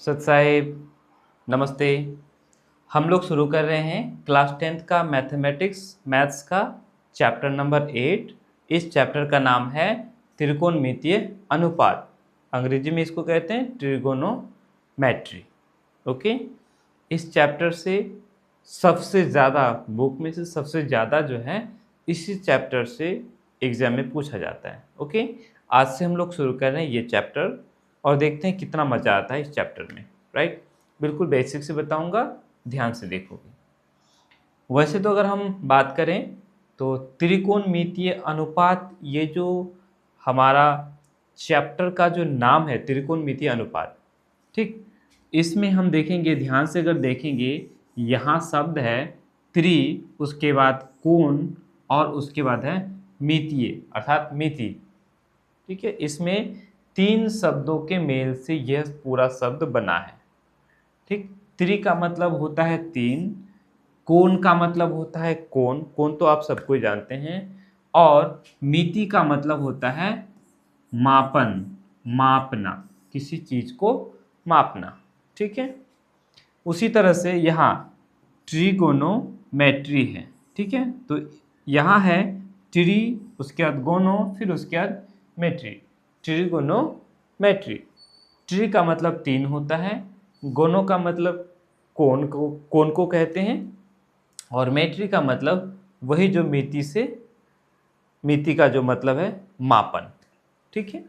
सत साहिब नमस्ते। हम लोग शुरू कर रहे हैं क्लास 10th का मैथ्स का चैप्टर नंबर 8। इस चैप्टर का नाम है त्रिकोणमितीय अनुपात। अंग्रेजी में इसको कहते हैं ट्रिगोनोमेट्री। ओके, इस चैप्टर से सबसे ज़्यादा बुक में से सबसे ज़्यादा जो है इसी चैप्टर से एग्जाम में पूछा जाता है। ओके, आज से हम लोग शुरू कर रहे हैं ये चैप्टर और देखते हैं कितना मज़ा आता है इस चैप्टर में। राइट, बिल्कुल बेसिक से बताऊंगा, ध्यान से देखोगे। वैसे तो अगर हम बात करें तो त्रिकोणमितीय अनुपात, ये जो हमारा चैप्टर का जो नाम है त्रिकोणमितीय अनुपात, ठीक, इसमें हम देखेंगे, ध्यान से अगर देखेंगे, यहाँ शब्द है त्रि, उसके बाद कोण और उसके बाद है मितीय अर्थात मिति। ठीक है, इसमें 3 शब्दों के मेल से यह पूरा शब्द बना है। ठीक, त्रि का मतलब होता है 3, कोण का मतलब होता है कोण, कोण तो आप सबको जानते हैं, और मिति का मतलब होता है मापन, मापना, किसी चीज को मापना। ठीक है, उसी तरह से यहाँ ट्रिगोनोमेट्री है। ठीक है, तो यहाँ है ट्री, उसके बाद गोनो, फिर उसके बाद मेट्री, ट्रिगोनोमेट्री। ट्री का मतलब 3 होता है, गोनो का मतलब कोण को कहते हैं, और मेट्री का मतलब वही जो मिति का जो मतलब है मापन। ठीक है,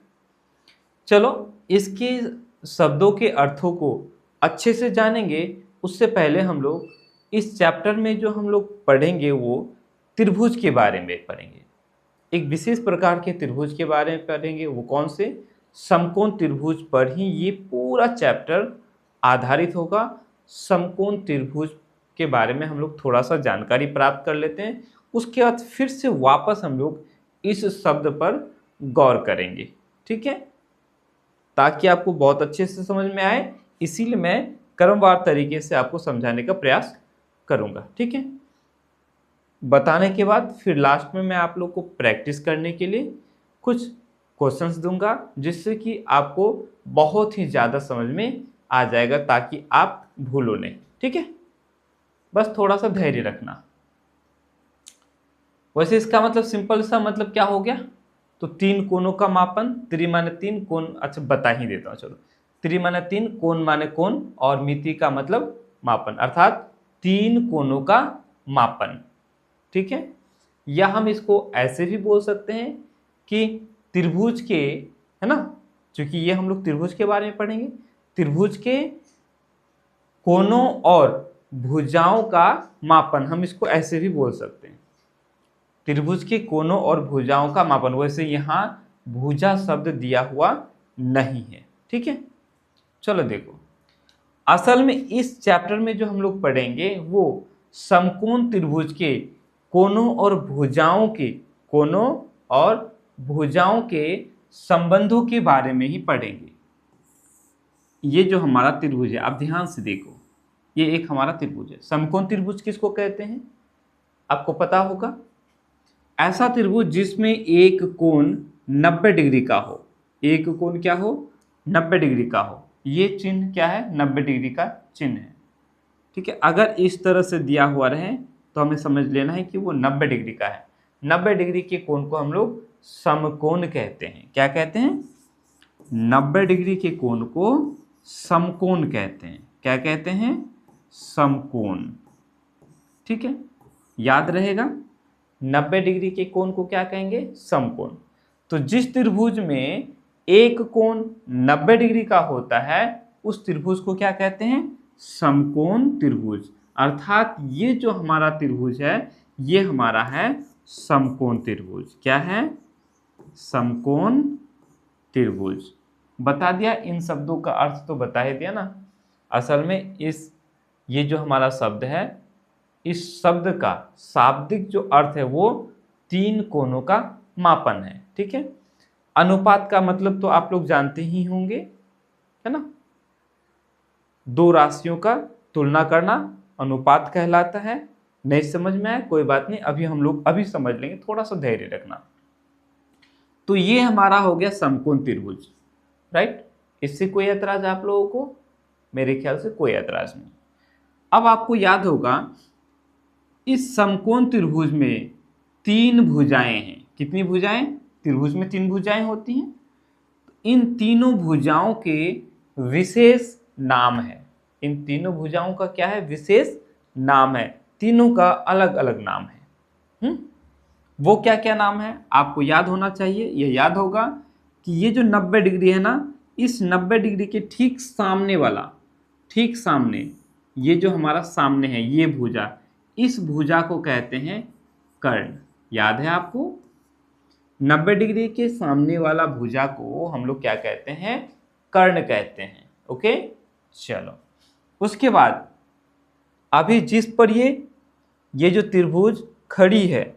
चलो इसके शब्दों के अर्थों को अच्छे से जानेंगे। उससे पहले हम लोग इस चैप्टर में जो हम लोग पढ़ेंगे वो त्रिभुज के बारे में पढ़ेंगे। एक विशेष प्रकार के त्रिभुज के बारे में पढ़ेंगे। वो कौन से? समकोण त्रिभुज पर ही ये पूरा चैप्टर आधारित होगा। समकोण त्रिभुज के बारे में हम लोग थोड़ा सा जानकारी प्राप्त कर लेते हैं, उसके बाद फिर से वापस हम लोग इस शब्द पर गौर करेंगे। ठीक है, ताकि आपको बहुत अच्छे से समझ में आए, इसीलिए मैं क्रमवार तरीके से आपको समझाने का प्रयास करूंगा। ठीक है, बताने के बाद फिर लास्ट में मैं आप लोग को प्रैक्टिस करने के लिए कुछ क्वेश्चंस दूंगा, जिससे कि आपको बहुत ही ज़्यादा समझ में आ जाएगा, ताकि आप भूलो नहीं। ठीक है, बस थोड़ा सा धैर्य रखना। वैसे इसका मतलब सिंपल सा मतलब क्या हो गया? तो 3 कोणों का मापन, त्रि माने 3, कोण अच्छा बता ही देता हूँ। चलो, त्रि माने 3, कोण माने कोण, और मिति का मतलब मापन, अर्थात 3 कोणों का मापन। ठीक है, या हम इसको ऐसे भी बोल सकते हैं कि त्रिभुज के, है ना, क्योंकि ये हम लोग त्रिभुज के बारे में पढ़ेंगे, त्रिभुज के कोणों और भुजाओं का मापन, हम इसको ऐसे भी बोल सकते हैं, त्रिभुज के कोणों और भुजाओं का मापन। वैसे यहाँ भुजा शब्द दिया हुआ नहीं है। ठीक है, चलो देखो, असल में इस चैप्टर में जो हम लोग पढ़ेंगे वो समकोण त्रिभुज के कोणों और भुजाओं के संबंधों के बारे में ही पढ़ेंगे। ये जो हमारा त्रिभुज है, आप ध्यान से देखो, ये एक हमारा त्रिभुज है। समकोण त्रिभुज किसको कहते हैं आपको पता होगा? ऐसा त्रिभुज जिसमें एक कोण 90 डिग्री का हो। एक कोण क्या हो? 90 डिग्री का हो। ये चिन्ह क्या है? 90 डिग्री का चिन्ह है। ठीक है, अगर इस तरह से दिया हुआ रहे तो हमें समझ लेना है कि वो 90 डिग्री का है। 90 डिग्री के कोण को हम लोग समकोण कहते हैं। क्या कहते हैं? 90 डिग्री के कोण को समकोण कहते हैं। क्या कहते हैं? समकोण। ठीक है, याद रहेगा, 90 डिग्री के कोण को क्या कहेंगे? समकोण। तो जिस त्रिभुज में एक कोण 90 डिग्री का होता है उस त्रिभुज को क्या कहते हैं? समकोण त्रिभुज। अर्थात ये जो हमारा त्रिभुज है ये हमारा है समकोण त्रिभुज। क्या है? समकोण त्रिभुज। बता दिया, इन शब्दों का अर्थ तो बता ही दिया ना। असल में ये जो हमारा शब्द है, इस शब्द का शाब्दिक जो अर्थ है वो 3 कोणों का मापन है। ठीक है, अनुपात का मतलब तो आप लोग जानते ही होंगे, है ना, 2 राशियों का तुलना करना अनुपात कहलाता है। नहीं समझ में आया कोई बात नहीं, अभी हम लोग अभी समझ लेंगे, थोड़ा सा धैर्य रखना। तो ये हमारा हो गया समकोण त्रिभुज। राइट, इससे कोई ऐतराज आप लोगों को? मेरे ख्याल से कोई ऐतराज नहीं। अब आपको याद होगा इस समकोण त्रिभुज में 3 भुजाएं हैं। कितनी भुजाएं? त्रिभुज में 3 भुजाएं होती हैं। इन तीनों भुजाओं के विशेष नाम है। इन तीनों भुजाओं का क्या है? विशेष नाम है। तीनों का अलग अलग नाम है। वो क्या क्या नाम है आपको याद होना चाहिए। ये याद होगा कि ये जो 90 डिग्री है ना, इस 90 डिग्री के ठीक सामने वाला, ठीक सामने, ये जो हमारा सामने है ये भुजा, इस भुजा को कहते हैं कर्ण। याद है आपको? 90 डिग्री के सामने वाला भुजा को हम लोग क्या कहते हैं? कर्ण कहते हैं। ओके, चलो उसके बाद अभी जिस पर ये जो त्रिभुज खड़ी है,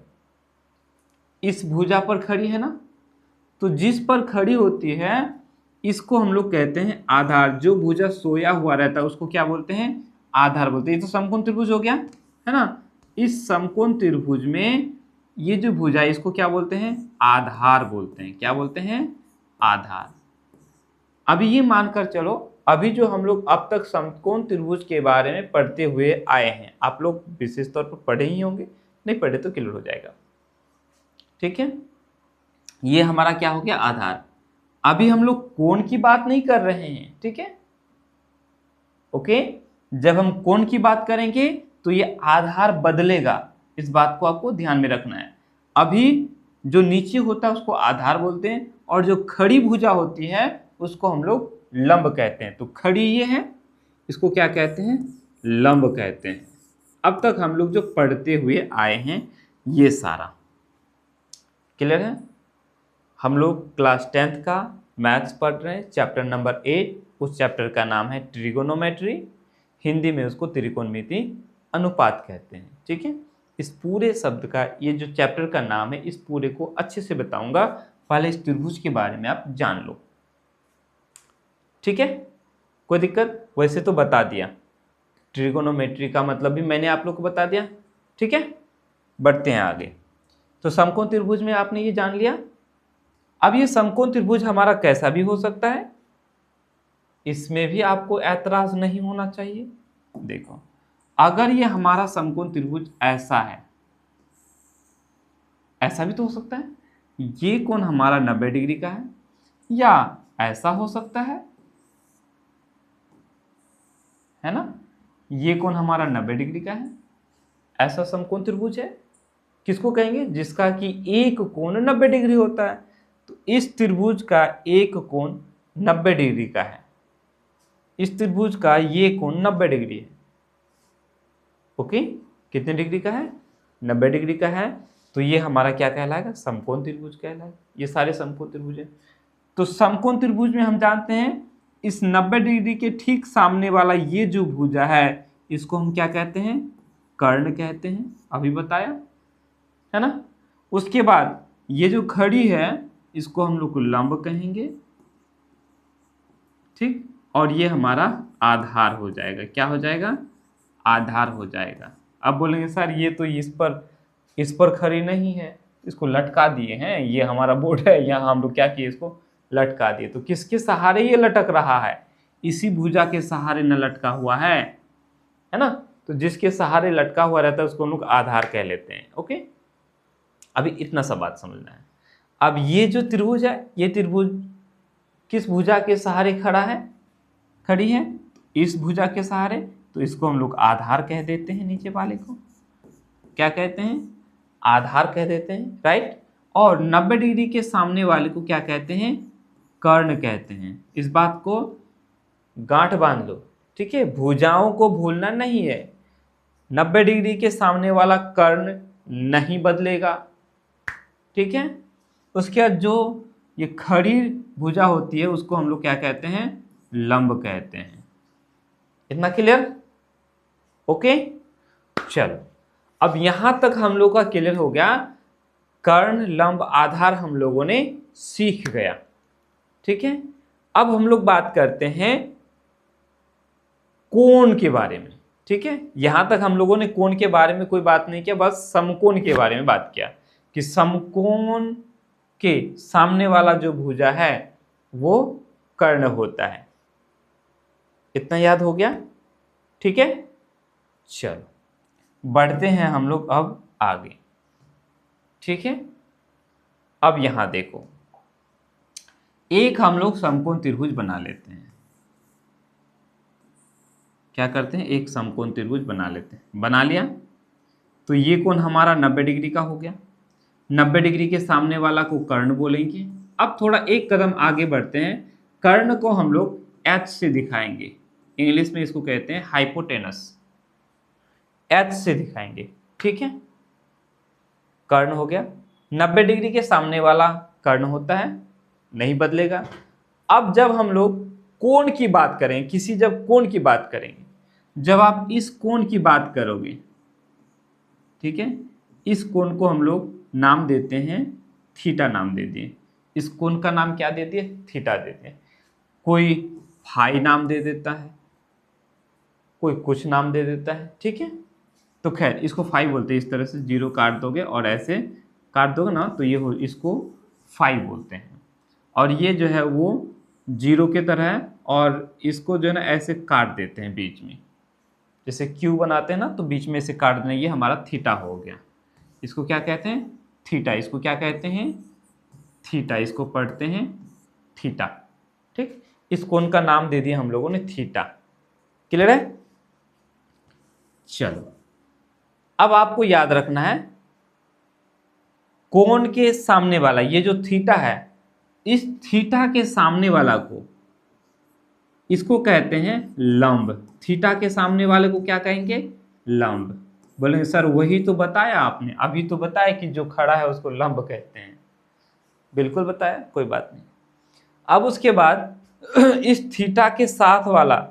इस भुजा पर खड़ी है ना, तो जिस पर खड़ी होती है इसको हम लोग कहते हैं आधार। जो भुजा सोया हुआ रहता है उसको क्या बोलते हैं? आधार बोलते हैं। ये तो समकोण त्रिभुज हो गया है ना। इस समकोण त्रिभुज में ये जो भुजा है इसको क्या बोलते हैं? आधार बोलते हैं। क्या बोलते हैं? आधार। अभी ये मानकर चलो, अभी जो हम लोग अब तक समकोण त्रिभुज के बारे में पढ़ते हुए आए हैं, आप लोग विशेष तौर पर पढ़े ही होंगे, नहीं पढ़े तो क्लियर हो जाएगा। ठीक है, ये हमारा क्या हो गया? आधार। अभी हम लोग कोण की बात नहीं कर रहे हैं। ठीक है, ओके। जब हम कोण की बात करेंगे तो ये आधार बदलेगा, इस बात को आपको ध्यान में रखना है। अभी जो नीचे होता है उसको आधार बोलते हैं, और जो खड़ी भुजा होती है उसको हम लोग लंब कहते हैं। तो खड़ी ये है, इसको क्या कहते हैं? लंब कहते हैं। अब तक हम लोग जो पढ़ते हुए आए हैं ये सारा क्लियर है। हम लोग क्लास 10th का मैथ्स पढ़ रहे हैं, चैप्टर नंबर 8। उस चैप्टर का नाम है ट्रिगोनोमेट्री, हिंदी में उसको त्रिकोणमिति अनुपात कहते हैं। ठीक है, इस पूरे शब्द का, ये जो चैप्टर का नाम है, इस पूरे को अच्छे से बताऊंगा। पहले इस त्रिभुज के बारे में आप जान लो। ठीक है, कोई दिक्कत? वैसे तो बता दिया, ट्रिगोनोमेट्री का मतलब भी मैंने आप लोग को बता दिया। ठीक है, बढ़ते हैं आगे। तो समकोण त्रिभुज में आपने ये जान लिया। अब ये समकोण त्रिभुज हमारा कैसा भी हो सकता है, इसमें भी आपको ऐतराज नहीं होना चाहिए। देखो, अगर ये हमारा समकोण त्रिभुज ऐसा है, ऐसा भी तो हो सकता है। ये कोण हमारा 90 डिग्री का है, या ऐसा हो सकता है ना। ये कोण हमारा 90 डिग्री का है, ऐसा समकोण त्रिभुज है। किसको कहेंगे? जिसका कि एक कोण 90 डिग्री होता है। तो इस त्रिभुज का एक कोण 90 डिग्री का है, इस त्रिभुज का ये कोण 90 डिग्री है। ओके, कितने डिग्री का है? 90 डिग्री का है। तो ये हमारा क्या कहलाएगा? समकोण त्रिभुज कहलाएगा। ये सारे समकोण त्रिभुज है। तो समकोण त्रिभुज में हम जानते हैं इस 90 डिग्री के ठीक सामने वाला ये जो भुजा है इसको हम क्या कहते हैं? कर्ण कहते हैं। अभी बताया है ना। उसके बाद ये जो खड़ी है इसको हम लोग को लंब कहेंगे। ठीक, और ये हमारा आधार हो जाएगा। क्या हो जाएगा? आधार हो जाएगा। अब बोलेंगे सर ये तो इस पर खड़ी नहीं है, इसको लटका दिए हैं, ये हमारा बोर्ड है, यहाँ हम लोग क्या किए? इसको लटका दिए। तो किसके सहारे ये लटक रहा है? इसी भुजा के सहारे न लटका हुआ है ना। तो जिसके सहारे लटका हुआ रहता है उसको हम लोग आधार कह लेते हैं। ओके, अभी इतना सा बात समझना है। अब ये जो त्रिभुज है, ये त्रिभुज किस भुजा के सहारे खड़ी है? इस भुजा के सहारे। तो इसको हम लोग आधार कह देते हैं। नीचे वाले को क्या कहते हैं? आधार कह देते हैं, राइट। और 90 डिग्री के सामने वाले को क्या कहते हैं? कर्ण कहते हैं। इस बात को गांठ बांध लो। ठीक है, भुजाओं को भूलना नहीं है। 90 डिग्री के सामने वाला कर्ण नहीं बदलेगा। ठीक है, उसके बाद जो ये खड़ी भुजा होती है उसको हम लोग क्या कहते हैं? लंब कहते हैं। इतना क्लियर? ओके, चलो अब यहां तक हम लोग का क्लियर हो गया। कर्ण, लंब, आधार हम लोगों ने सीख गया। ठीक है, अब हम लोग बात करते हैं कोण के बारे में। ठीक है, यहां तक हम लोगों ने कोण के बारे में कोई बात नहीं किया, बस समकोण के बारे में बात किया कि समकोण के सामने वाला जो भुजा है वो कर्ण होता है। इतना याद हो गया? ठीक है, चलो बढ़ते हैं हम लोग अब आगे। ठीक है, अब यहां देखो, एक हम लोग समकोण त्रिभुज बना लेते हैं। क्या करते हैं, एक समकोण त्रिभुज बना लेते हैं। बना लिया तो ये कोण हमारा 90 डिग्री का हो गया। 90 डिग्री के सामने वाला को कर्ण बोलेंगे। अब थोड़ा एक कदम आगे बढ़ते हैं, कर्ण को हम लोग H से दिखाएंगे। इंग्लिश में इसको कहते हैं हाइपोटेनस, H से दिखाएंगे। ठीक है, कर्ण हो गया। 90 डिग्री के सामने वाला कर्ण होता है, नहीं बदलेगा। अब जब हम लोग कोण की बात करें, किसी जब कोण की बात करेंगे, जब आप इस कोण की बात करोगे, ठीक है, इस कोण को हम लोग नाम देते हैं थीटा, नाम दे दिए। इस कोण का नाम क्या दे दिए, थीटा दे दिए। कोई फाई नाम दे देता है, कोई कुछ नाम दे देता है। ठीक है, तो खैर इसको फाई बोलते हैं। इस तरह से जीरो काट दोगे और ऐसे काट दोगे ना, तो ये हो, इसको फाई बोलते हैं। और ये जो है वो जीरो के तरह है, और इसको जो है ना ऐसे काट देते हैं बीच में, जैसे क्यू बनाते हैं ना, तो बीच में से काट देना, ये हमारा थीटा हो गया। इसको क्या कहते हैं, थीटा। इसको क्या कहते हैं, थीटा। इसको पढ़ते हैं थीटा। ठीक, इस कोण का नाम दे दिया हम लोगों ने थीटा। क्लियर है? चलो, अब आपको याद रखना है, कोण के सामने वाला ये जो थीटा है, इस थीटा के सामने वाला को, इसको कहते हैं लंब। थीटा के सामने वाले को क्या कहेंगे, लंब। बोलेंगे सर वही तो बताया आपने, अभी तो बताया कि जो खड़ा है उसको लंब कहते हैं। बिल्कुल बताया, कोई बात नहीं। अब उसके बाद इस थीटा के साथ वाला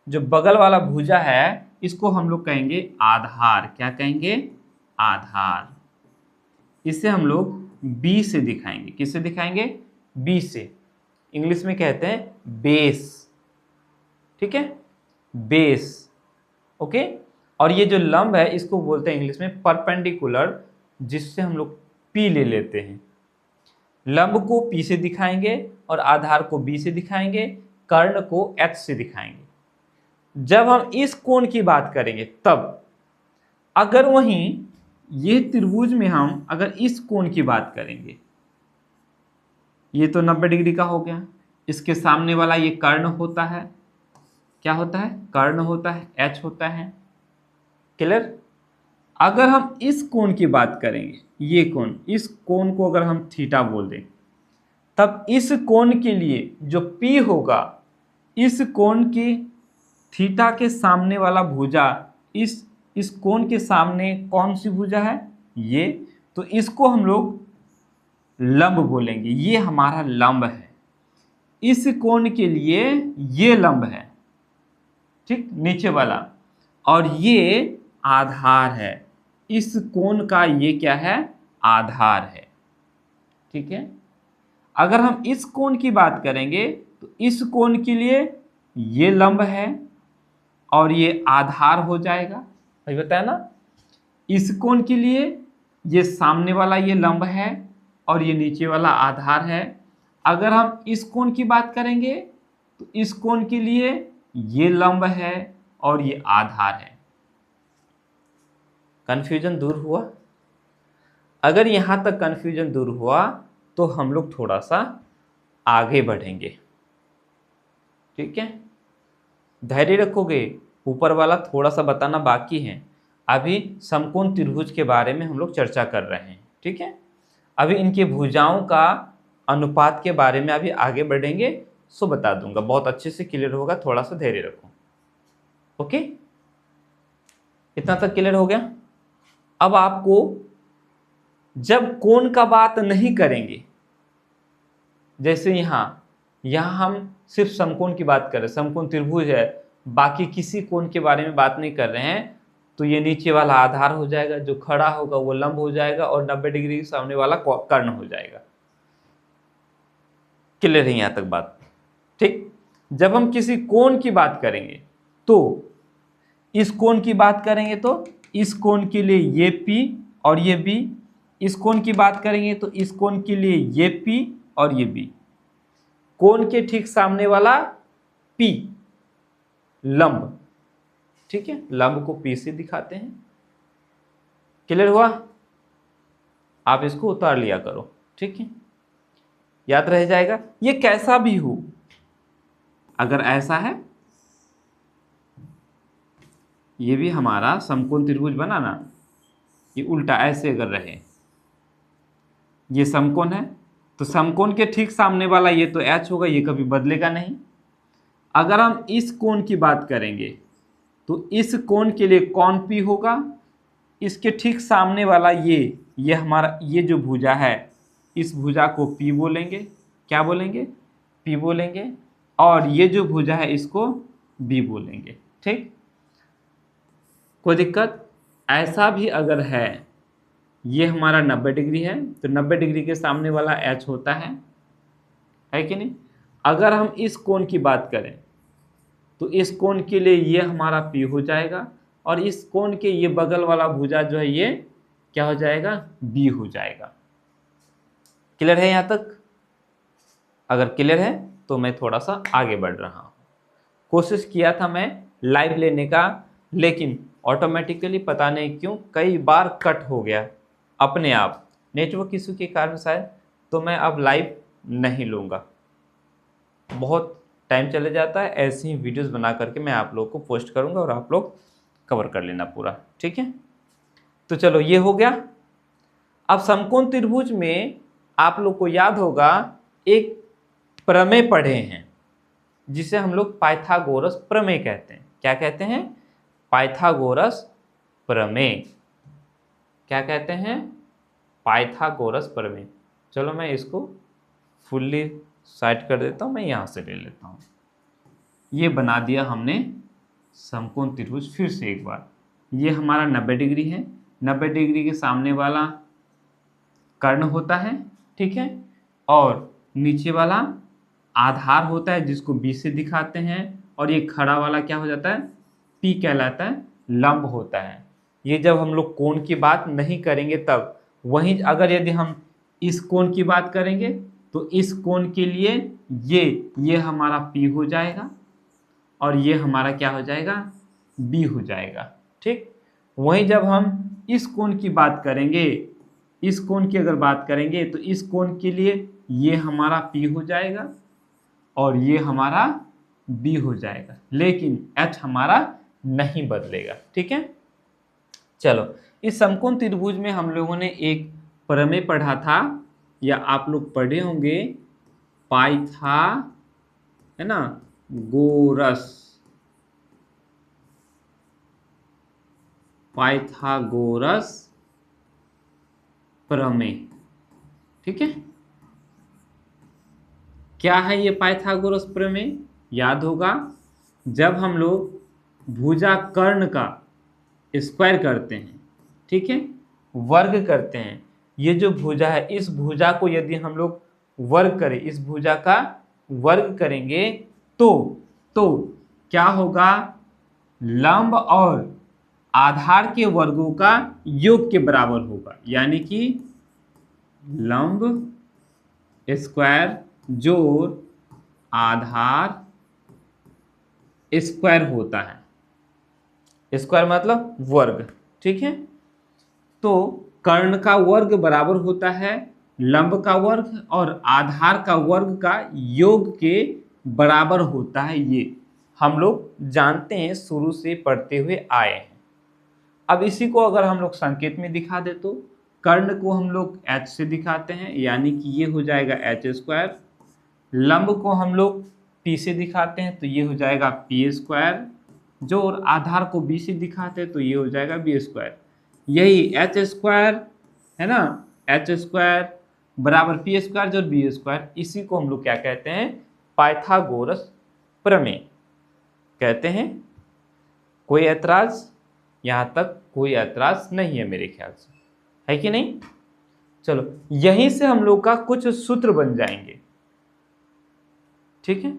जो बगल वाला भुजा है, इसको हम लोग कहेंगे आधार। क्या कहेंगे, आधार। इसे हम लोग बी से दिखाएंगे। किससे दिखाएंगे, बी से। इंग्लिश में कहते हैं बेस। ठीक है, बेस। ओके, और ये जो लंब है इसको बोलते हैं इंग्लिश में परपेंडिकुलर, जिससे हम लोग पी ले लेते हैं। लंब को पी से दिखाएंगे और आधार को बी से दिखाएंगे, कर्ण को एच से दिखाएंगे। जब हम इस कोण की बात करेंगे तब, अगर वहीं ये त्रिभुज में हम अगर इस कोण की बात करेंगे, ये तो 90 डिग्री का हो गया, इसके सामने वाला ये कर्ण होता है। क्या होता है, कर्ण होता है, एच होता है। क्लियर? अगर हम इस कोण की बात करेंगे, ये कोण, इस कोण को अगर हम थीटा बोल दें, तब इस कोण के लिए जो पी होगा, इस कोण की थीटा के सामने वाला भुजा, इस कोण के सामने कौन सी भुजा है, ये, तो इसको हम लोग लंब बोलेंगे। ये हमारा लंब है। इस कोण के लिए ये लंब है, ठीक, नीचे वाला, और ये आधार है। इस कोण का ये क्या है, आधार है। ठीक है, अगर हम इस कोण की बात करेंगे तो इस कोण के लिए ये लंब है और ये आधार हो जाएगा। अभी बताया ना, इस कोण के लिए ये सामने वाला ये लंब है और ये नीचे वाला आधार है। अगर हम इस कोण की बात करेंगे तो इस कोण के लिए ये लंब है और ये आधार है। कंफ्यूजन दूर हुआ? अगर यहां तक कंफ्यूजन दूर हुआ तो हम लोग थोड़ा सा आगे बढ़ेंगे। ठीक है, धैर्य रखोगे, ऊपर वाला थोड़ा सा बताना बाकी है। अभी समकोण त्रिभुज के बारे में हम लोग चर्चा कर रहे हैं। ठीक है, अभी इनके भुजाओं का अनुपात के बारे में अभी आगे बढ़ेंगे, सो बता दूंगा, बहुत अच्छे से क्लियर होगा। थोड़ा सा धैर्य रखो। ओके, इतना तक क्लियर हो गया? अब आपको जब कोण का बात नहीं करेंगे, जैसे यहां हम सिर्फ समकोण की बात कर रहे हैं, समकोण त्रिभुज है, बाकी किसी कोण के बारे में बात नहीं कर रहे हैं, तो ये नीचे वाला आधार हो जाएगा, जो खड़ा होगा वो लंब हो जाएगा और 90 डिग्री के सामने वाला कर्ण हो जाएगा। क्लियर है यहां तक बात? ठीक, जब हम किसी कोण की बात करेंगे तो इस कोण की बात करेंगे तो इस कोण के लिए ये P और ये B, इस कोण की बात करेंगे तो इस कोण के लिए ये P और ये B, कोण के ठीक सामने वाला P, लंब, ठीक है, लंब को P से दिखाते हैं। क्लियर हुआ? आप इसको उतार लिया करो, ठीक है, याद रह जाएगा। ये कैसा भी हो, अगर ऐसा है, ये भी हमारा समकोण त्रिभुज बना ना, ये उल्टा ऐसे अगर रहे, ये समकोण है, तो समकोण के ठीक सामने वाला ये तो H होगा, ये कभी बदलेगा नहीं। अगर हम इस कोण की बात करेंगे तो इस कोण के लिए कौन P होगा, इसके ठीक सामने वाला ये हमारा ये जो भुजा है, इस भुजा को P बोलेंगे। क्या बोलेंगे? P बोलेंगे। और ये जो भुजा है इसको B बोलेंगे, ठीक। कोई दिक्कत? ऐसा भी अगर है, ये हमारा 90 डिग्री है, तो 90 डिग्री के सामने वाला H होता है कि नहीं। अगर हम इस कोण की बात करें तो इस कोण के लिए ये हमारा P हो जाएगा, और इस कोण के ये बगल वाला भुजा जो है ये क्या हो जाएगा? B हो जाएगा। क्लियर है यहाँ तक? अगर क्लियर है तो मैं थोड़ा सा आगे बढ़ रहा हूँ। कोशिश किया था मैं लाइव लेने का, लेकिन ऑटोमेटिकली पता नहीं क्यों कई बार कट हो गया अपने आप, नेटवर्क इशू के कारण शायद। तो मैं अब लाइव नहीं लूँगा, बहुत टाइम चले जाता है। ऐसे ही वीडियोस बना करके मैं आप लोगों को पोस्ट करूँगा और आप लोग कवर कर लेना पूरा, ठीक है। तो चलो ये हो गया। अब समकोण त्रिभुज में आप लोग को याद होगा एक प्रमेय पढ़े हैं जिसे हम लोग पाइथागोरस प्रमेय कहते हैं। क्या कहते हैं? पाइथागोरस प्रमेय। क्या कहते हैं? पाइथागोरस प्रमेय। चलो मैं इसको फुल्ली साइड कर देता हूँ, मैं यहाँ से ले लेता हूँ। ये बना दिया हमने समकोण त्रिभुज। फिर से एक बार, ये हमारा 90 डिग्री है, 90 डिग्री के सामने वाला कर्ण होता है, ठीक है, और नीचे वाला आधार होता है जिसको B से दिखाते हैं, और ये खड़ा वाला क्या हो जाता है? P कहलाता है, लंब होता है। ये जब हम लोग कोण की बात नहीं करेंगे तब। वहीं अगर यदि हम इस कोण की बात करेंगे तो इस कोण के लिए ये हमारा P हो जाएगा, और ये हमारा क्या हो जाएगा? B हो जाएगा, ठीक। वहीं जब हम इस कोण की बात करेंगे, इस कोण की अगर बात करेंगे तो इस कोण के लिए ये हमारा P हो जाएगा और ये हमारा B हो जाएगा, लेकिन H हमारा नहीं बदलेगा, ठीक है। चलो, इस समकोण त्रिभुज में हम लोगों ने एक प्रमेय पढ़ा था, या आप लोग पढ़े होंगे, पाइथा, है ना, गोरस, पाइथागोरस प्रमेय, ठीक है। क्या है ये पाइथागोरस प्रमेय? याद होगा, जब हम लोग भुजा कर्ण का स्क्वायर करते हैं, ठीक है, वर्ग करते हैं, ये जो भुजा है इस भुजा को यदि हम लोग वर्ग करें, इस भुजा का वर्ग करेंगे तो क्या होगा? लंब और आधार के वर्गों का योग के बराबर होगा, यानी कि लंब स्क्वायर जोड़ आधार स्क्वायर होता है। स्क्वायर मतलब वर्ग, ठीक है। तो कर्ण का वर्ग बराबर होता है लंब का वर्ग, और आधार का वर्ग का योग के बराबर होता है। ये हम लोग जानते हैं, शुरू से पढ़ते हुए आए हैं। अब इसी को अगर हम लोग संकेत में दिखा दे तो कर्ण को हम लोग H से दिखाते हैं, यानी कि ये हो जाएगा H स्क्वायर। लंब को हम लोग P से दिखाते हैं तो ये हो जाएगा P स्क्वायर, जो और आधार को B से दिखाते हैं तो ये हो जाएगा B स्क्वायर। यही H स्क्वायर है ना, H स्क्वायर बराबर P स्क्वायर जो B स्क्वायर, इसी को हम लोग क्या कहते हैं? पाइथागोरस प्रमेय कहते हैं। कोई ऐतराज? यहाँ तक कोई ऐतराज नहीं है मेरे ख्याल से, है कि नहीं? चलो, यहीं से हम लोग का कुछ सूत्र बन जाएंगे, ठीक है।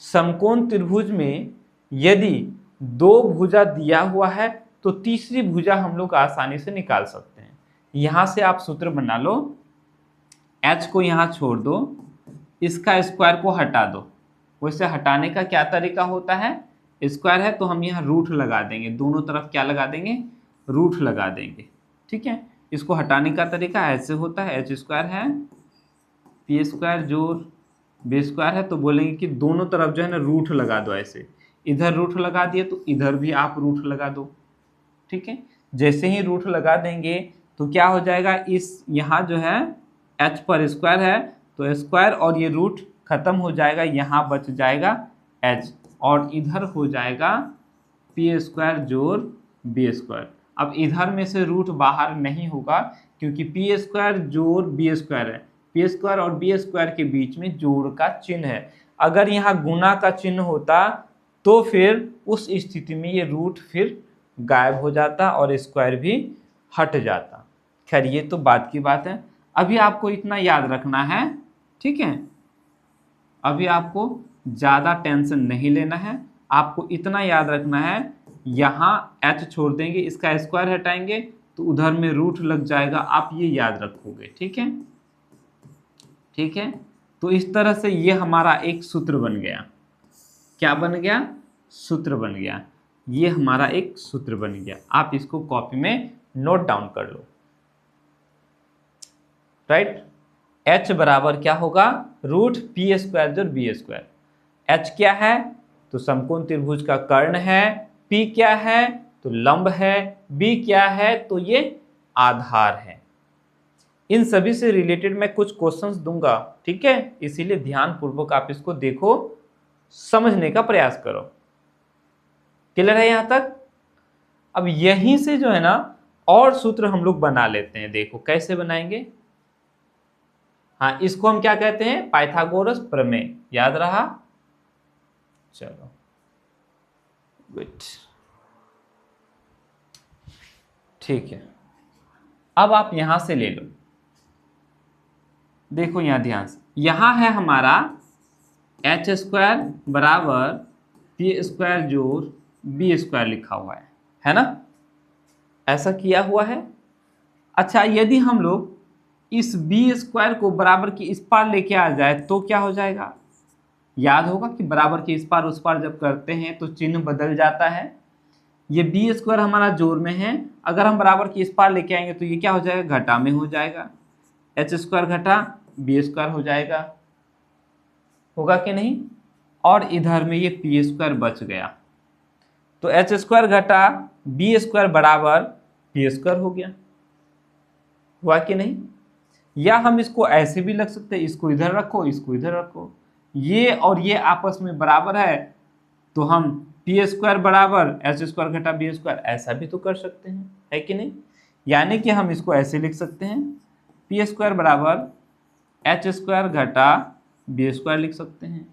समकोण त्रिभुज में यदि दो भुजा दिया हुआ है तो तीसरी भुजा हम लोग आसानी से निकाल सकते हैं। यहां से आप सूत्र बना लो, H को यहां छोड़ दो, इसका स्क्वायर को हटा दो। वैसे हटाने का क्या तरीका होता है? स्क्वायर है तो हम यहाँ रूट लगा देंगे, दोनों तरफ क्या लगा देंगे, रूट लगा देंगे। ठीक है, इसको हटाने का तरीका ऐसे होता है, एच स्क्वायर है पी स्क्वायर जोड़ बी स्क्वायर है, तो बोलेंगे कि दोनों तरफ जो है ना रूट लगा दो। ऐसे इधर रूट लगा दिए तो इधर भी आप रूट लगा दो। ठीक है, जैसे ही रूट लगा देंगे तो क्या हो जाएगा, इस यहाँ जो है एच पर स्क्वायर है तो स्क्वायर और ये रूट खत्म हो जाएगा, यहाँ बच जाएगा एच और इधर हो जाएगा पी स्क्वायर जोड़ बी स्क्वायर। अब इधर में से रूट बाहर नहीं होगा क्योंकि पी स्क्वायर जोड़ बी स्क्वायर है, पी स्क्वायर और बी स्क्वायर के बीच में जोड़ का चिन्ह है। अगर यहाँ गुना का चिन्ह होता तो फिर उस स्थिति में ये रूट फिर गायब हो जाता और स्क्वायर भी हट जाता। खैर ये तो बात की बात है, अभी आपको इतना याद रखना है। ठीक है, अभी आपको ज़्यादा टेंशन नहीं लेना है, आपको इतना याद रखना है, यहाँ h छोड़ देंगे, इसका स्क्वायर हटाएंगे तो उधर में रूट लग जाएगा, आप ये याद रखोगे। ठीक है, ठीक है, तो इस तरह से ये हमारा एक सूत्र बन गया। क्या बन गया, सूत्र बन गया, ये हमारा एक सूत्र बन गया। आप इसको कॉपी में नोट डाउन कर लो। राइट, h बराबर क्या होगा, रूट पी स्क्वायर जोड़ बी स्क्वायर। h क्या है, तो समकोण त्रिभुज का कर्ण है, p क्या है तो लंब है, b क्या है तो ये आधार है। इन सभी से रिलेटेड मैं कुछ क्वेश्चंस दूंगा। ठीक है, इसीलिए ध्यान पूर्वक आप इसको देखो, समझने का प्रयास करो। क्लियर है यहाँ तक। अब यहीं से जो है ना और सूत्र हम लोग बना लेते हैं, देखो कैसे बनाएंगे। हाँ, इसको हम क्या कहते हैं, पाइथागोरस प्रमेय, याद रहा। चलो गुड, ठीक है, अब आप यहां से ले लो, देखो यहां ध्यान से, यहां है हमारा एच स्क्वायर बराबर पी स्क्वायर जोड़ बी स्क्वायर लिखा हुआ है ना, ऐसा किया हुआ है। अच्छा, यदि हम लोग इस बी स्क्वायर को बराबर के इस पार लेके आ जाए तो क्या हो जाएगा, याद होगा कि बराबर के इस पार उस पार जब करते हैं तो चिन्ह बदल जाता है। ये बी स्क्वायर हमारा जोड़ में है, अगर हम बराबर के इस पार लेके आएंगे तो ये क्या हो जाएगा, घटा में हो जाएगा, एच स्क्वायर घटा बी स्क्वायर हो जाएगा, होगा कि नहीं। और इधर में ये पी स्क्वायर बच गया, तो एच स्क्वायर घटा बी स्क्वायर बराबर पी स्क्वायर हो गया, हुआ कि नहीं। या हम इसको ऐसे भी लग सकते हैं, इसको इधर रखो इसको इधर रखो, ये और ये आपस में बराबर है तो हम पी स्क्वायर बराबर एच स्क्वायर घटा बी स्क्वायर ऐसा भी तो कर सकते हैं, है कि नहीं। यानी कि हम इसको ऐसे लिख सकते हैं, पी स्क्वायर बराबर एच स्क्वायर घटा बी स्क्वायर लिख सकते हैं,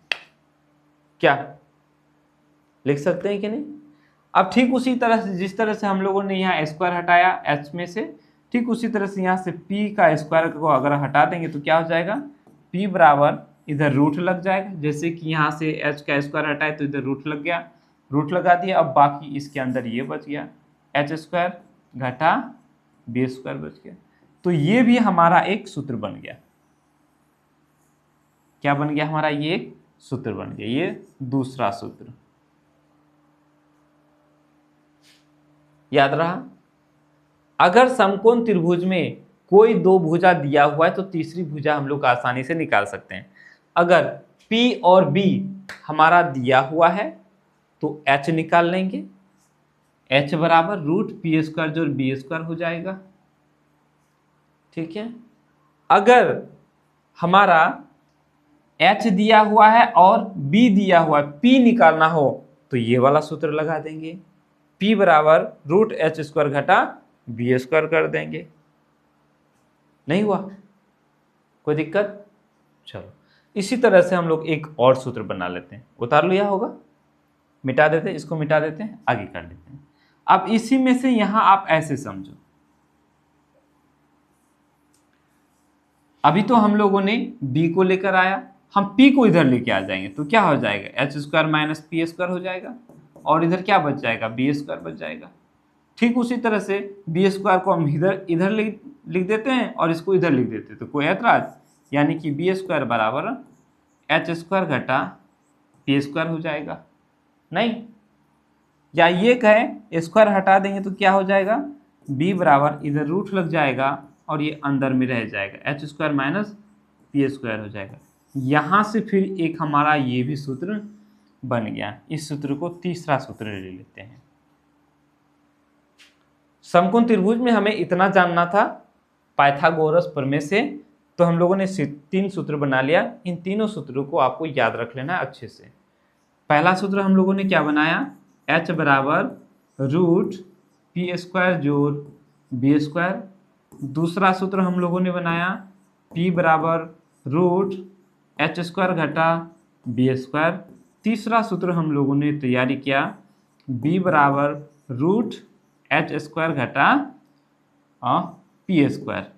क्या लिख सकते हैं कि नहीं। अब ठीक उसी तरह से जिस तरह से हम लोगों ने यहाँ स्क्वायर हटाया एच में से, ठीक उसी तरह से यहाँ से p का स्क्वायर को अगर हटा देंगे तो क्या हो जाएगा, p बराबर इधर रूट लग जाएगा, जैसे कि यहाँ से h का स्क्वायर हटाए तो इधर रूट लग गया, रूट लगा दिया, अब बाकी इसके अंदर ये बच गया, एच स्क्वायर घटा बी स्क्वायर बच गया। तो ये भी हमारा एक सूत्र बन गया। क्या बन गया हमारा, ये एक सूत्र बन गया, ये दूसरा सूत्र, याद रहा। अगर समकोण त्रिभुज में कोई दो भुजा दिया हुआ है तो तीसरी भुजा हम लोग आसानी से निकाल सकते हैं। अगर P और B हमारा दिया हुआ है तो H निकाल लेंगे, H बराबर रूट पी स्क्वायर जोड़ बी स्क्वायर हो जाएगा। ठीक है, अगर हमारा H दिया हुआ है और B दिया हुआ है, P निकालना हो तो ये वाला सूत्र लगा देंगे, P बराबर रूट एच स्क्वायर घटा बी स्क्वायर कर देंगे। नहीं हुआ कोई दिक्कत। चलो इसी तरह से हम लोग एक और सूत्र बना लेते हैं, उतार लिया होगा, मिटा देते हैं, इसको मिटा देते हैं, आगे कर लेते हैं। अब इसी में से यहां आप ऐसे समझो, अभी तो हम लोगों ने b को लेकर आया, हम p को इधर लेके आ जाएंगे तो क्या हो जाएगा, H square minus P square हो जाएगा, और इधर क्या बच जाएगा, बी स्क्वायर बच जाएगा। ठीक उसी तरह से बी स्क्वायर को हम इधर लिख देते हैं और इसको इधर लिख देते हैं, तो कोई ऐतराज, यानी कि बी स्क्वायर बराबर एच स्क्वायर घटा पी स्क्वायर हो जाएगा। नहीं, या ये कहें स्क्वायर हटा देंगे तो क्या हो जाएगा, b बराबर इधर रूट लग जाएगा और ये अंदर में रह जाएगा, H square minus P square हो जाएगा। यहाँ से फिर एक हमारा ये भी सूत्र बन गया। इस सूत्र को तीसरा सूत्र ले लेते हैं। समकोण त्रिभुज में हमें इतना जानना था पाइथागोरस प्रमेय से, तो हम लोगों ने 3 सूत्र बना लिया। इन तीनों सूत्रों को आपको याद रख लेना अच्छे से। पहला सूत्र हम लोगों ने क्या बनाया, h बराबर रूट पी स्क्वायर जोड़ बी स्क्वायर। दूसरा सूत्र हम लोगों ने बनाया p बराबर रूट एच स्क्वायर घटा बी स्क्वायर। तीसरा सूत्र हम लोगों ने तैयारी किया b बराबर रूट एच स्क्वायर घटा पी स्क्वायर।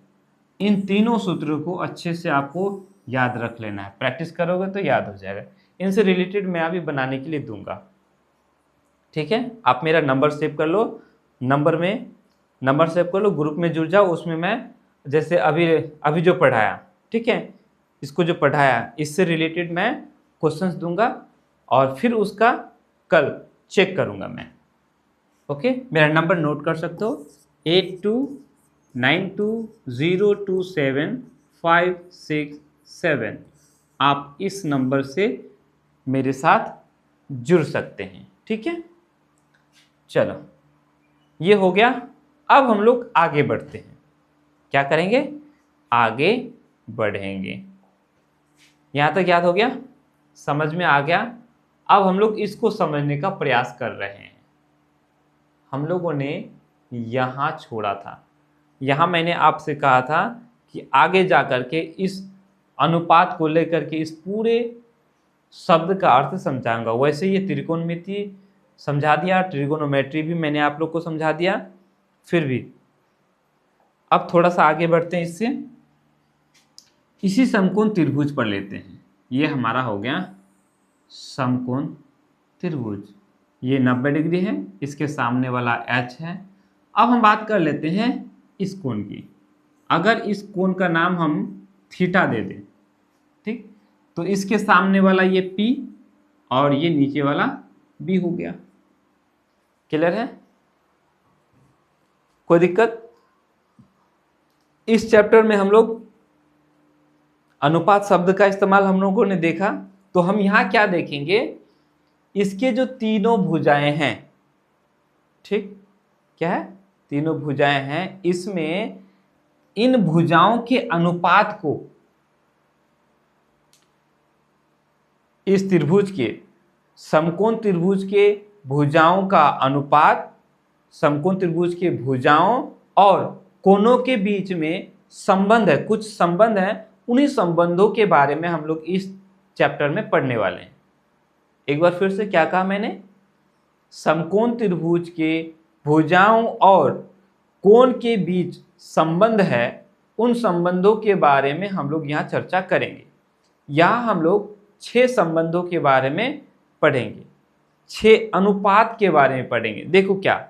इन तीनों सूत्रों को अच्छे से आपको याद रख लेना है, प्रैक्टिस करोगे तो याद हो जाएगा। इनसे रिलेटेड मैं अभी बनाने के लिए दूंगा, ठीक है। आप मेरा नंबर सेव कर लो, नंबर सेव कर लो, ग्रुप में जुड़ जाओ। उसमें मैं जैसे अभी जो पढ़ाया, ठीक है, इसको जो पढ़ाया इससे रिलेटेड मैं क्वेश्चंस दूंगा और फिर उसका कल चेक करूंगा मैं। ओके, मेरा नंबर नोट कर सकते हो 8292027567। आप इस नंबर से मेरे साथ जुड़ सकते हैं, ठीक है। चलो, ये हो गया। अब हम लोग आगे बढ़ते हैं। क्या करेंगे, आगे बढ़ेंगे। यहाँ तक याद हो गया, समझ में आ गया। अब हम लोग इसको समझने का प्रयास कर रहे हैं। हम लोगों ने यहाँ छोड़ा था, यहाँ मैंने आपसे कहा था कि आगे जा कर के इस अनुपात को लेकर के इस पूरे शब्द का अर्थ समझाऊंगा। वैसे ये त्रिकोणमिति समझा दिया, ट्रिगोनोमेट्री भी मैंने आप लोग को समझा दिया। फिर भी अब थोड़ा सा आगे बढ़ते हैं इससे। इसी समकोण त्रिभुज पर लेते हैं। ये हमारा हो गया समकोण त्रिभुज। ये 90 डिग्री है, इसके सामने वाला h है। अब हम बात कर लेते हैं इस कोण की। अगर इस कोण का नाम हम थीटा दे दें, ठीक, तो इसके सामने वाला ये p और ये नीचे वाला b हो गया। क्लियर है, कोई दिक्कत? इस चैप्टर में हम लोग अनुपात शब्द का इस्तेमाल हम लोगों ने देखा, तो हम यहाँ क्या देखेंगे, इसके जो तीनों भुजाएं हैं, ठीक, क्या है, तीनों भुजाएं हैं, इसमें इन भुजाओं के अनुपात को इस त्रिभुज के, समकोण त्रिभुज के भुजाओं का अनुपात, समकोण त्रिभुज के भुजाओं और कोणों के बीच में संबंध है, कुछ संबंध है। उन्हीं संबंधों के बारे में हम लोग इस चैप्टर में पढ़ने वाले हैं। एक बार फिर से क्या कहा मैंने, समकोण त्रिभुज के भुजाओं और कोण के बीच संबंध है, उन संबंधों के बारे में हम लोग यहाँ चर्चा करेंगे। यहाँ हम लोग 6 संबंधों के बारे में पढ़ेंगे, 6 अनुपात के बारे में पढ़ेंगे। देखो क्या,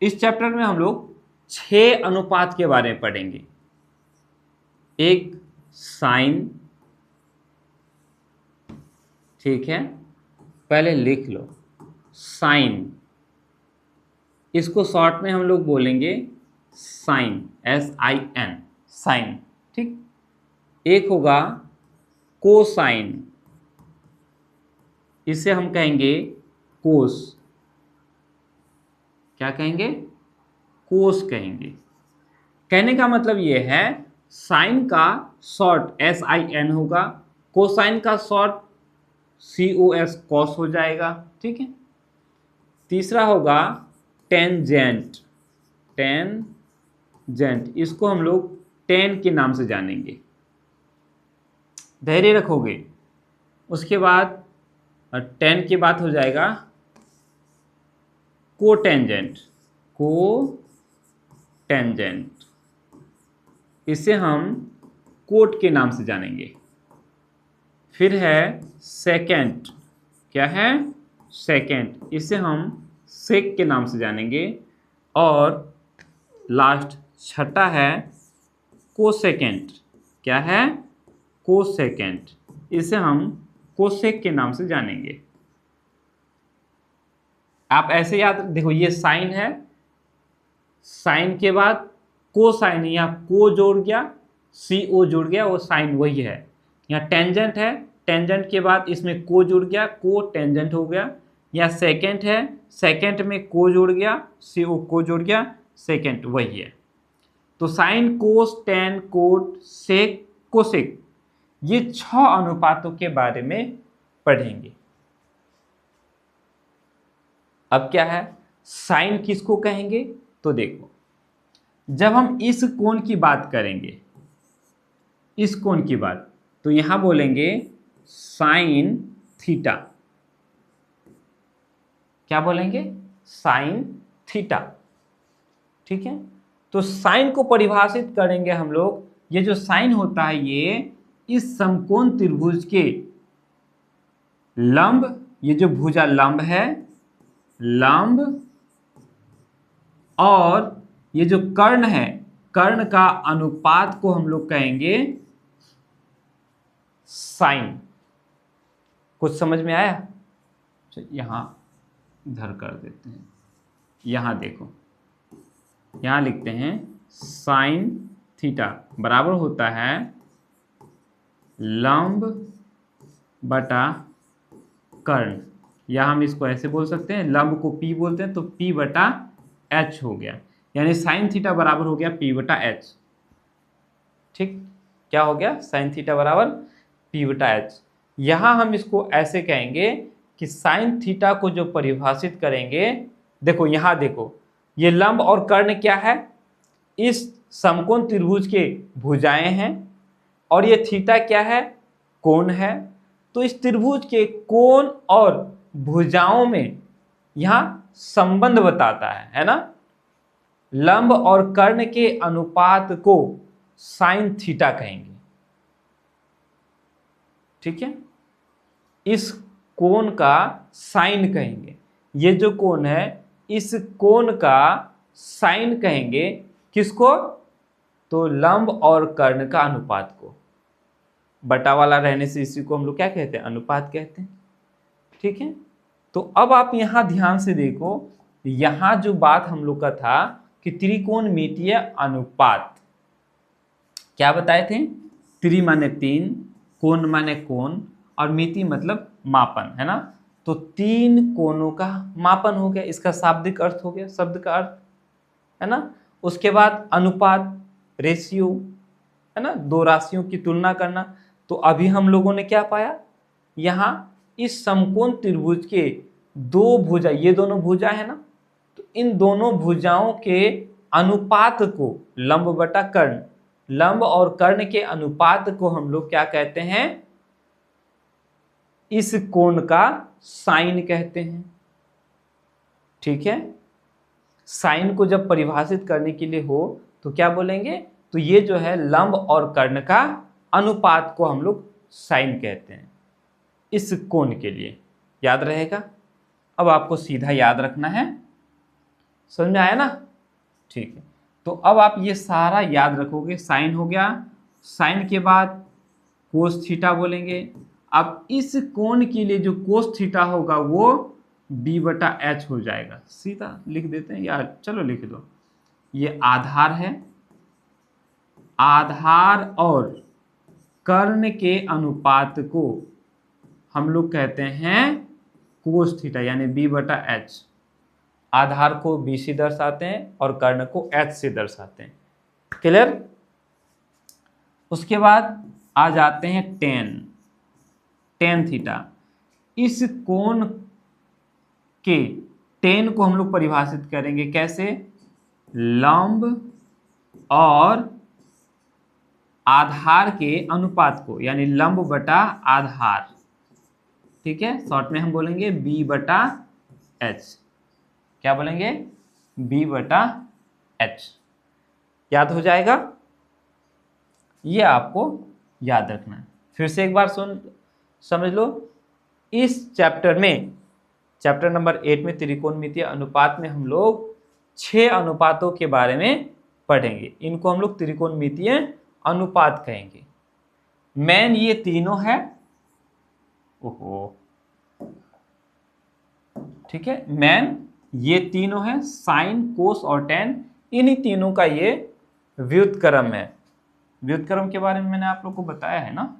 इस चैप्टर में हम लोग 6 अनुपात के बारे में पढ़ेंगे। एक साइन, ठीक है, पहले लिख लो साइन, इसको शॉर्ट में हम लोग बोलेंगे साइन, SIN, साइन, ठीक। एक होगा कोसाइन, इसे हम कहेंगे कोस। क्या कहेंगे, कोस कहेंगे। कहने का मतलब ये है, साइन का शॉर्ट SIN होगा, कोसाइन का शॉर्ट COS, कॉस हो जाएगा, ठीक है। तीसरा होगा टेंजेंट, टेंजेंट, इसको हम लोग टेन के नाम से जानेंगे, धैर्य रखोगे। उसके बाद टेन के बाद हो जाएगा कोटेंजेंट, कोटेंजेंट, इसे हम कोट के नाम से जानेंगे। फिर है सेकेंड, क्या है, सेकेंड, इसे हम सेक के नाम से जानेंगे। और लास्ट छठा है कोसेकेंड, क्या है, कोसेकेंड, इसे हम कोसेक के नाम से जानेंगे। आप ऐसे याद देखो, ये साइन है, साइन के बाद कोसाइन, यहाँ को जोड़ गया, सी ओ जुड़ गया, वो साइन वही है। यहाँ टेंजेंट है, टेंजेंट के बाद इसमें को जुड़ गया, को टेंजेंट हो गया। यहाँ सेकेंट है, सेकेंट में को जुड़ गया, सी ओ को जुड़ गया, सेकेंट वही है। तो साइन, कोस, टेन, कोट, सेक, कोसेक, ये 6 अनुपातों के बारे में पढ़ेंगे। अब क्या है, साइन किसको कहेंगे? तो देखो, जब हम इस कोण की बात करेंगे, इस कोण की बात, तो यहां बोलेंगे साइन थीटा। क्या बोलेंगे? Sine theta. ठीक है, तो साइन को परिभाषित करेंगे हम लोग, ये जो साइन होता है ये इस समकोण त्रिभुज के लंब, ये जो भुजा लंब है, लंब, और ये जो कर्ण है, कर्ण का अनुपात को हम लोग कहेंगे साइन। कुछ समझ में आया? यहां इधर कर देते हैं, यहां देखो, यहां लिखते हैं साइन थीटा बराबर होता है लंब बटा कर्ण, या हम इसको ऐसे बोल सकते हैं, लंब को P बोलते हैं तो P बटा H हो गया, यानी साइन थीटा बराबर हो गया P बटा H। ठीक, क्या हो गया? साइन थीटा बराबर P बटा H। यहां हम इसको ऐसे कहेंगे कि साइन थीटा को जो परिभाषित करेंगे, देखो यहां देखो, ये लंब और कर्ण क्या है? इस समकोण त्रिभुज के भुजाएं हैं, और ये थीटा क्या है? कोण है। तो इस त्रिभुज के कोण और भुजाओं में यहां संबंध बताता है ना? लंब और कर्ण के अनुपात को साइन थीटा कहेंगे। ठीक है, इस कोण का साइन कहेंगे, ये जो कोण है इस कोण का साइन कहेंगे। किसको? तो लंब और कर्ण का अनुपात को। बटा वाला रहने से इसी को हम लोग क्या कहते हैं? अनुपात कहते हैं। ठीक है, तो अब आप यहां ध्यान से देखो, यहां जो बात हम लोग का था कि त्रिकोणमितीय अनुपात, क्या बताए थे? त्रि माने 3, कोण माने कोण, और मिति मतलब मापन, है ना? तो 3 कोणों का मापन हो गया, इसका शाब्दिक अर्थ हो गया, शब्द का अर्थ, है ना? उसके बाद अनुपात, रेशियो, है ना? 2 राशियों की तुलना करना। तो अभी हम लोगों ने क्या पाया? यहाँ इस समकोण त्रिभुज के 2 भुजा, ये दोनों भुजा है ना, तो इन दोनों भुजाओं के अनुपात को, लंब बटा कर्ण, लंब और कर्ण के अनुपात को हम लोग क्या कहते हैं? इस कोण का साइन कहते हैं। ठीक है, साइन को जब परिभाषित करने के लिए हो तो क्या बोलेंगे? तो ये जो है लंब और कर्ण का अनुपात को हम लोग साइन कहते हैं इस कोण के लिए। याद रहेगा? अब आपको सीधा याद रखना है। समझ में आया ना? ठीक है, तो अब आप ये सारा याद रखोगे। साइन हो गया, साइन के बाद कोस थीटा बोलेंगे। अब इस कोण के लिए जो कोस थीटा होगा वो b बटा एच हो जाएगा। सीधा लिख देते हैं, यार चलो लिख दो। ये आधार है, आधार और कर्ण के अनुपात को हम लोग कहते हैं कोस थीटा, यानी b बटा एच। आधार को b से दर्शाते हैं और कर्ण को h से दर्शाते हैं। क्लियर? उसके बाद आ जाते हैं टेन थीटा। इस कोण के टेन को हम लोग परिभाषित करेंगे कैसे? लंब और आधार के अनुपात को, यानी लंब बटा आधार। ठीक है, शॉर्ट में हम बोलेंगे b बटा h। क्या बोलेंगे? b बटा h। याद हो जाएगा? ये आपको याद रखना है। फिर से एक बार समझ लो। इस चैप्टर में, चैप्टर नंबर 8 में त्रिकोणमितीय अनुपात में हम लोग 6 अनुपातों के बारे में पढ़ेंगे। इनको हम लोग त्रिकोणमितीय अनुपात कहेंगे। मेन ये तीनों है, ओहो, ठीक है। मैन ये तीनों है, साइन, कोस और टेन, इन्हीं तीनों का ये व्युत्क्रम है। व्युत्क्रम के बारे में मैंने आप लोग को बताया है ना?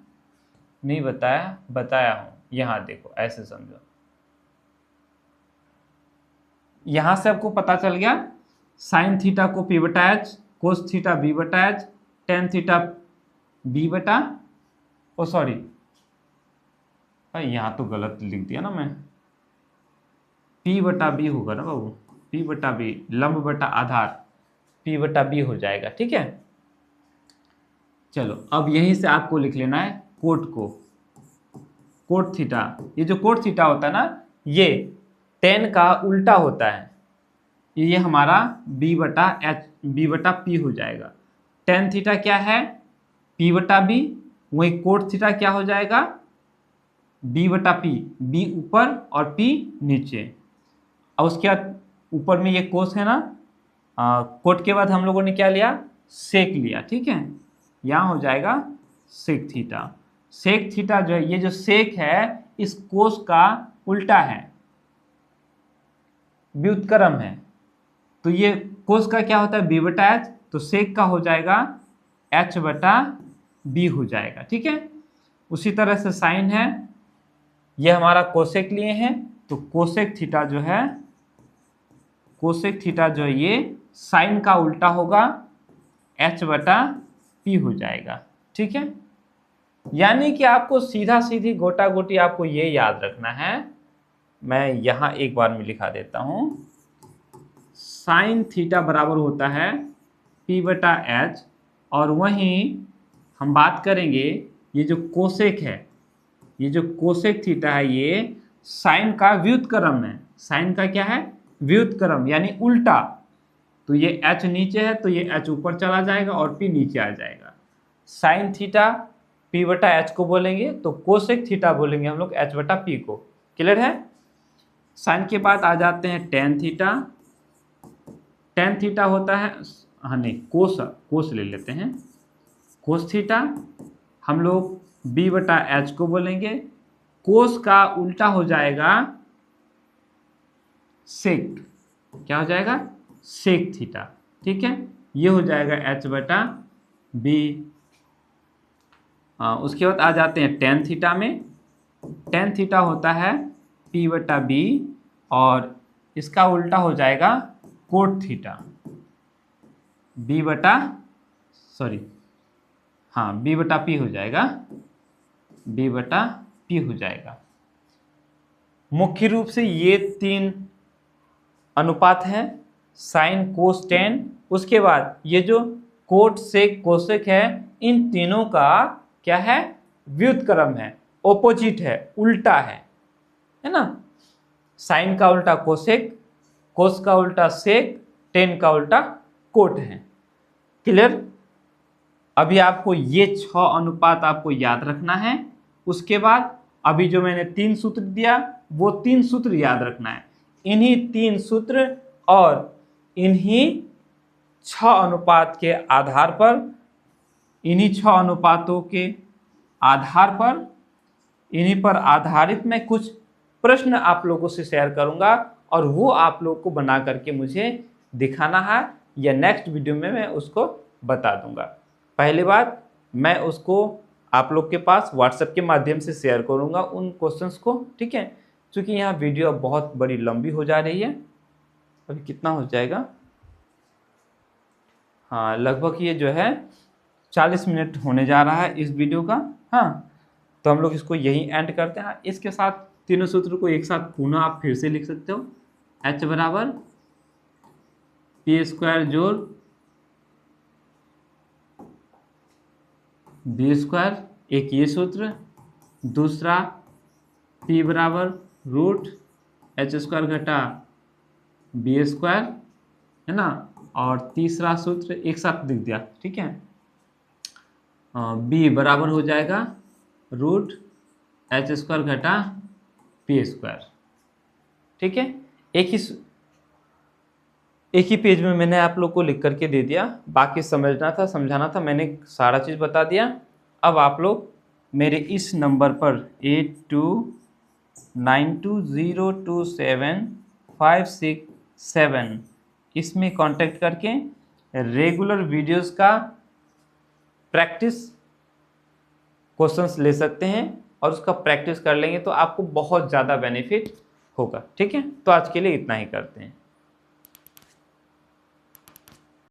नहीं बताया? बताया हूं। यहां देखो, ऐसे समझो, यहां से आपको पता चल गया साइन थीटा को पी बटा एच, कोस थीटा बी बटा एच, टेन थीटा बी बटा, ओ सॉरी यहां तो गलत लिख दिया ना मैं, पी बटा बी होगा ना बाबू, पी बटा बी, लंब बटा आधार, पी बटा बी हो जाएगा। ठीक है, चलो अब यहीं से आपको लिख लेना है कोट को, कोट थीटा। ये जो कोट थीटा होता है ना, ये टेन का उल्टा होता है, ये हमारा बी बटा एच, बी बटा पी हो जाएगा। टेन थीटा क्या है? पी बटा बी। वही कोट थीटा क्या हो जाएगा? बी बटा पी, बी ऊपर और पी नीचे। और उसके बाद ऊपर में ये कोस है ना, कोट के बाद हम लोगों ने क्या लिया? सेक लिया। ठीक है, यहाँ हो जाएगा सेक थीटा। सेक थीटा जो है, ये जो सेक है इस कोस का उल्टा है, व्युत्क्रम है। तो ये कोस का क्या होता है? बी बटा एच, तो सेक का हो जाएगा एच बटा बी हो जाएगा। ठीक है, उसी तरह से साइन है, ये हमारा कोसेक लिए हैं, तो कोसेक थीटा जो है, कोसेक थीटा जो है ये साइन का उल्टा होगा, एच बटा पी हो जाएगा। ठीक है, यानी कि आपको सीधा सीधी गोटा गोटी आपको ये याद रखना है। मैं यहां एक बार में लिखा देता हूं, साइन थीटा बराबर होता है पी बटा एच, और वहीं हम बात करेंगे ये जो कोसेक है, ये जो कोसेक थीटा है ये साइन का व्युत्क्रम है। साइन का क्या है? व्युत्क्रम, यानी उल्टा। तो ये एच नीचे है तो ये एच ऊपर चला जाएगा और पी नीचे आ जाएगा। साइन थीटा पी बटा एच को बोलेंगे, तो कोसेक थीटा बोलेंगे हम लोग एच बटा पी को। क्लियर है? साइन के बाद आ जाते हैं टेन थीटा। टेन थीटा होता है, हाँ नहीं, कोस ले लेते हैं। कोस थीटा हम लोग बी बटा एच को बोलेंगे, कोस का उल्टा हो जाएगा सेक। क्या हो जाएगा? Sec theta. ठीक है, ये हो जाएगा एच बटा बी। उसके बाद आ जाते हैं टेन थीटा में। टेन थीटा होता है पी बटा बी, और इसका उल्टा हो जाएगा कोट थीटा, बी बटा, सॉरी हाँ, बी बटा पी हो जाएगा, बी बटा पी हो जाएगा। मुख्य रूप से ये तीन अनुपात हैं, साइन कोस टेन। उसके बाद ये जो कोट सेक कोसेक है, इन तीनों का क्या है? व्युत्क्रम है, ओपोजिट है, उल्टा है ना? साइन का उल्टा कोसेक, कोस का उल्टा सेक, टेन का उल्टा कोट है। क्लियर? अभी आपको ये 6 अनुपात आपको याद रखना है। उसके बाद अभी जो मैंने 3 सूत्र दिया, वो 3 सूत्र याद रखना है। इन्हीं 3 सूत्र और इन्हीं 6 अनुपात के आधार पर, इन्हीं 6 अनुपातों के आधार पर, इन्हीं पर आधारित मैं कुछ प्रश्न आप लोगों से शेयर करूंगा, और वो आप लोग को बना करके मुझे दिखाना है, या नेक्स्ट वीडियो में मैं उसको बता दूंगा। पहली बात, मैं उसको आप लोग के पास व्हाट्सएप के माध्यम से शेयर करूंगा उन क्वेश्चंस को। ठीक है, क्योंकि यहाँ वीडियो बहुत बड़ी लंबी हो जा रही है। अभी कितना हो जाएगा? हाँ, लगभग ये जो है 40 मिनट होने जा रहा है इस वीडियो का। हाँ, तो हम लोग इसको यहीं एंड करते हैं। इसके साथ तीनों सूत्र को एक साथ पुनः आप फिर से लिख सकते हो। एच बराबर पी स्क्वायर जोड़ बी स्क्वायर, एक ये सूत्र। दूसरा पी बराबर रूट एच स्क्वायर घटा बी स्क्वायर, है ना? और तीसरा सूत्र एक साथ लिख दिया। ठीक है, बी बराबर हो जाएगा रूट एच स्क्वायर घटा पी स्क्वायर। ठीक है, एक ही पेज में मैंने आप लोग को लिख करके दे दिया। बाकी समझना था, समझाना था, मैंने सारा चीज़ बता दिया। अब आप लोग मेरे इस नंबर पर 8292027567 इसमें कांटेक्ट करके रेगुलर वीडियोस का प्रैक्टिस क्वेश्चंस ले सकते हैं और उसका प्रैक्टिस कर लेंगे तो आपको बहुत ज़्यादा बेनिफिट होगा। ठीक है, तो आज के लिए इतना ही करते हैं।